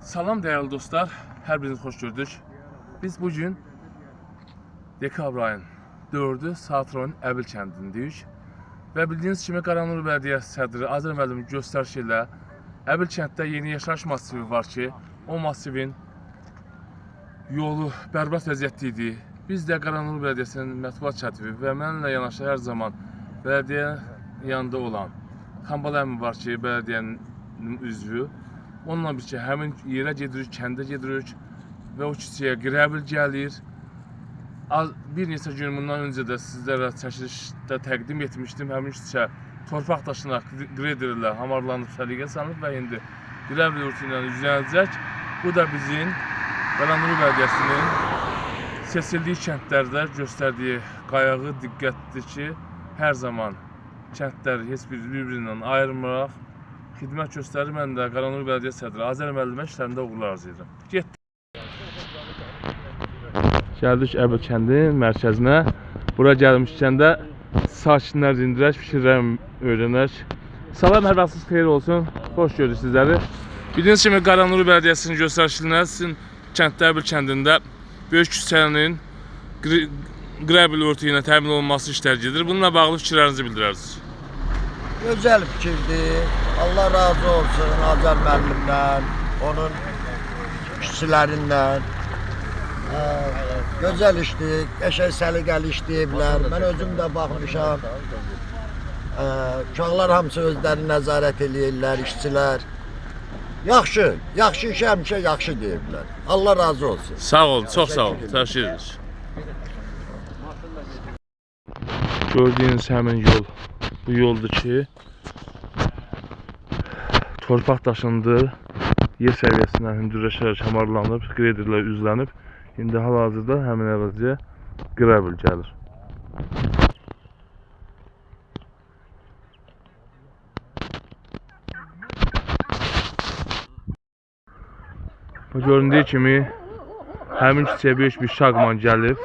Salam değerli dostlar, hər birinizi xoş gördük. Biz bugün dekabr ayın 4-ü Saat rayon Əbil kəndindəyik. Və bildiyiniz kimi Qaranur Bələdiyyə sədri Azər müəllim göstəriş ilə Əbil kənddə yeni yaşayış masivi var ki, o masivin yolu bərbad vəziyyətdə idi. Biz də Qaranur Bələdiyyəsinin mətbuat katibi və mənimlə yanaşı hər zaman bələdiyyə yanında olan Xambal əmi var ki, bələdiyyənin üzvü. Onunla bir ki, həmin yerə gedirik, kəndə gedirik və o küçəyə Qrəbil gəlir. Bir neçə gün bundan öncə də sizlərə çəkilişdə təqdim etmişdim. Həmin küçə torpaq daşına qrederlə hamarlanıb, səliqə salınıb və indi Qrəbil yurdu ilə üzlənəcək. Bu da bizim Qaranur Bələdiyyəsinin seçildiyi kəndlərdə göstərdiyi qayağı diqqətdir ki, hər zaman kəndləri heç bir-birindən ayırmıraq. Xidmət göstərir, mən də Qaranur Bələdiyyə sədri Azər müəllimə işlərində uğurlar arzulayıram. Gəldik Əbil kəndinin mərkəzinə. Bura gəlmişkən də sakinlər dindirək, fikirlər öyrənək. Salam, hər vaxtınız xeyir olsun. Xoş gördük sizləri. Bildiyiniz kimi Qaranur Bələdiyyəsinin göstərişində sizin kənddə Əbil kəndində böyük küçənin Qrəbil örtüyü ilə təmin olunması işlər gedir. Bununla bağlı fikirlərinizi bildirərsiniz. Güzel fikirdir. Allah razı olsun Azər müəllimdən, onun işçilerinden. Gözəl işdir, qəşəng səliqəli işləyiblər. Mən özüm də baxmışam. Uşaqlar hamısı özləri nəzarət eləyirlər, işçilər. Yaxşı, yaxşı işə həmişə yaxşı deyiblər. Allah razı olsun. Sağ olun, çox sağ olun. Təşəkkür edirik. Gördüyünüz həmin yol bu yoldur ki, torpaq daşındı, yer səviyyəsindən hündürləşərək hamarlanıb, qrederlə üzlənib. İndi hal-hazırda həmin əraziyə Qrəbil gəlir. Göründüyü kimi həmin küçəyə böyük bir şaqman gəlib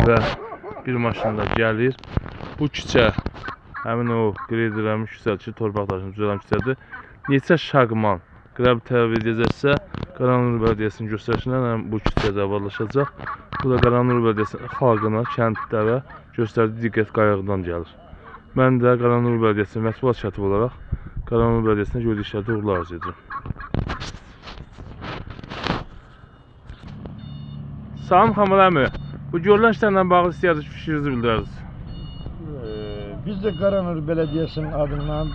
və bir maşın da gəlir. Bu küçə həmin o qrederləmiş küçədir, torpaq daşını düzələn küçədir. Neçə şaqman Qrəbil təvəl edəcəksə, Qaranur Bələdiyyəsinin göstərişindən bu küçədə avadlaşacaq. Bu da Qaranur Bələdiyyəsinin xalqına, kəndlərə göstərdiyi diqqət qayağından gəlir. Mən də Qaranur Bələdiyyəsinin mətbuat katibi olaraq Qaranur Bələdiyyəsinə gördüyü işlərdə uğurlar arzu edirəm. Salam Xambal əmi, bu görülən işlərlə bağlı istəyərdik fikrinizi bildirərsiniz. Biz de Qaranur Belediyesi'nin adından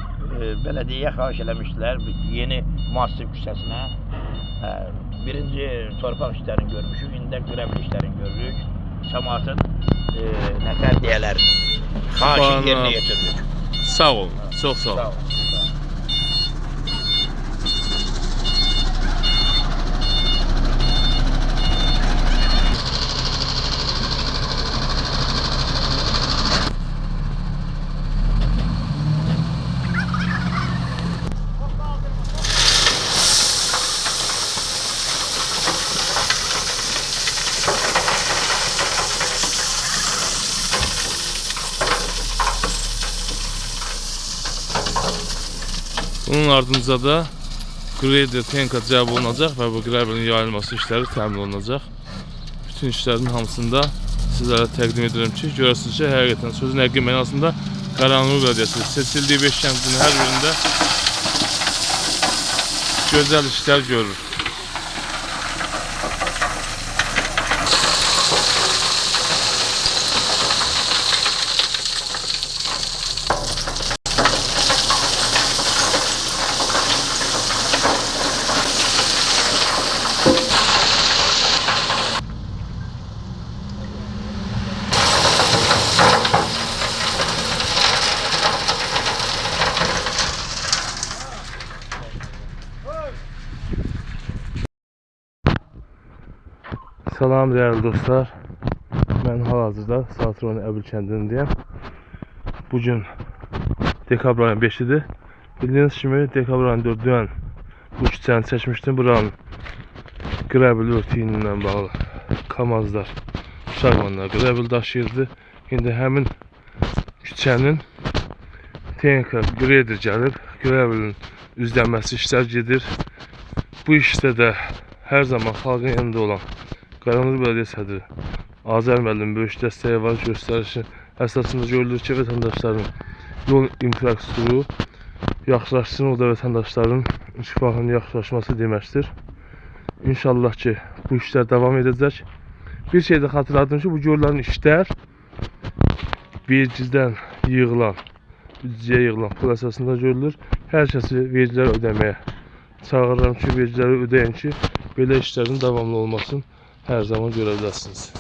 belediyeye xahiş eləmişlər yeni masif küçəsinə birinci torpaq işlərini görmüşük, indi Qrəbil işlərini görürük. Cəmaatın nətər deyələr xahişini yerinə yetiririk. Sağ olun, çox sağ olun. Bunun ardınca da Grader Tenka cəb olunacaq və bu Qrəbilin yayılması işləri təmin olunacaq. Bütün işlərin hamısında sizlərə təqdim edirəm ki, görəsiniz ki, həqiqətən sözün həqiqi mənasında Qaranur Bələdiyyəsi seçildiyi 5 kəndin hər birində gözəl işlər görür. Salam değerli dostlar. Mən hal-hazırda Saat rayon Əbil kəndindəyəm. Bugün dekabr ayının 5-idir. Bildiyiniz kimi dekabr ayının 4-dən bu küçəni çəkmişdim. Buranın Qrəbil örtüyü ilə bağlı kamazlar, şaqmanlar Qrəbil daşıyırdı. İndi həmin küçənin Tenka Grader gəlib, Qrəbilin üzlənməsi işlər gedir. bu işdə də hər zaman xalqın yanında olan Qaranur Bələdiyyə sədri Azər müəllim böyük dəstəyi var, göstərişi əsasında görülür ki, vətəndaşların yol infrastrukturu yaxşılaşsın, o da vətəndaşların şifahının yaxşılaşması deməkdir. İnşallah ki, bu işlər davam edəcək. Bir şey də xatırladım ki, bu görülen işlər vergiden yığılan, büdcəyə yığılan pul əsasında görülür. Hər kəsi vergiləri ödəməyə çağırıram ki, vergiləri ödəyin ki, belə işlərin davamlı olmasın, hər zaman görə bilərsiniz.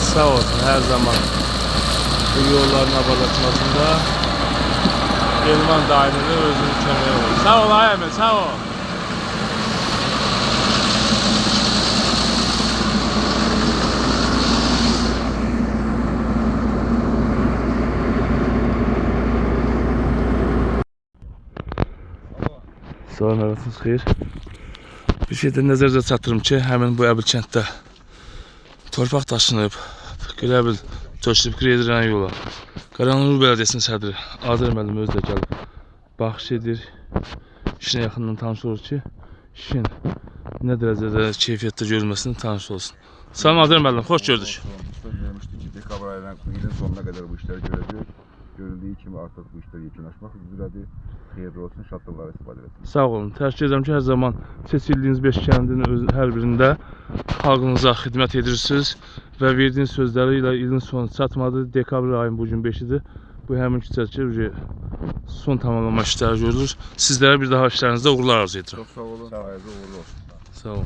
Sağ olsun her zaman bu yolların abartmasında Elman dairede özünü kömeği olur. Sağ ol Ayame, sağ ol. Sağ olun, arasınız xeyir. Bir şeyden nəzərdə çatdırım ki, həmin bu Əbil kənddə torpaq daşınıb, Qələbil tökülüb Qreydiran yola. Qaranur Bələdiyyəsinin sədri Azər müəllim özü də gəlib baxış edir. İşinə yaxından tanış olur ki, işin nə dərəcədə keyfiyyətdə görülməsini tanış olsun. Salam Azər müəllim, xoş gördük. Demiştik ki, dekabr ayından ilin sonuna kadar bu işler göreceğiz. Görüldüğü kimi artık bu işler yekunlaşmak üzeredir. Hayırlı olsun, şartlar istifade edin. Sağ olun. Təşkil edirəm ki, hər zaman seçildiyiniz 5 kəndin hər birində xalqınıza xidmət edirsiniz və verdiyiniz sözləri ilə ilin sonu çatmadı. Dekabr ayının bugün 5-idir. Bu həmin küçəçi son tamamlama işləri görülür. Sizlərə bir daha işlərinizdə uğurlar arzu edirəm. Çok sağ olun. Hayırlı uğurlu olsun. Sağ olun.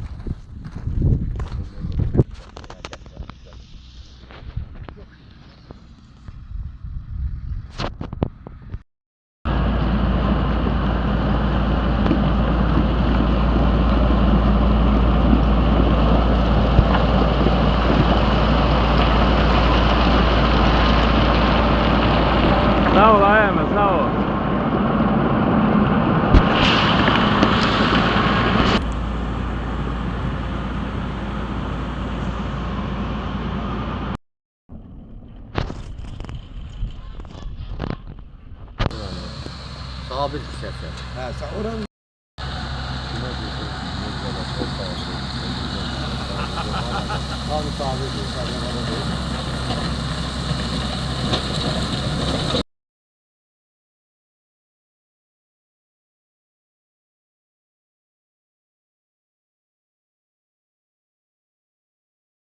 Sağ ol Ayame, sağ ol. Sabit küçəsi. Hə, sən oranın Abi sabit.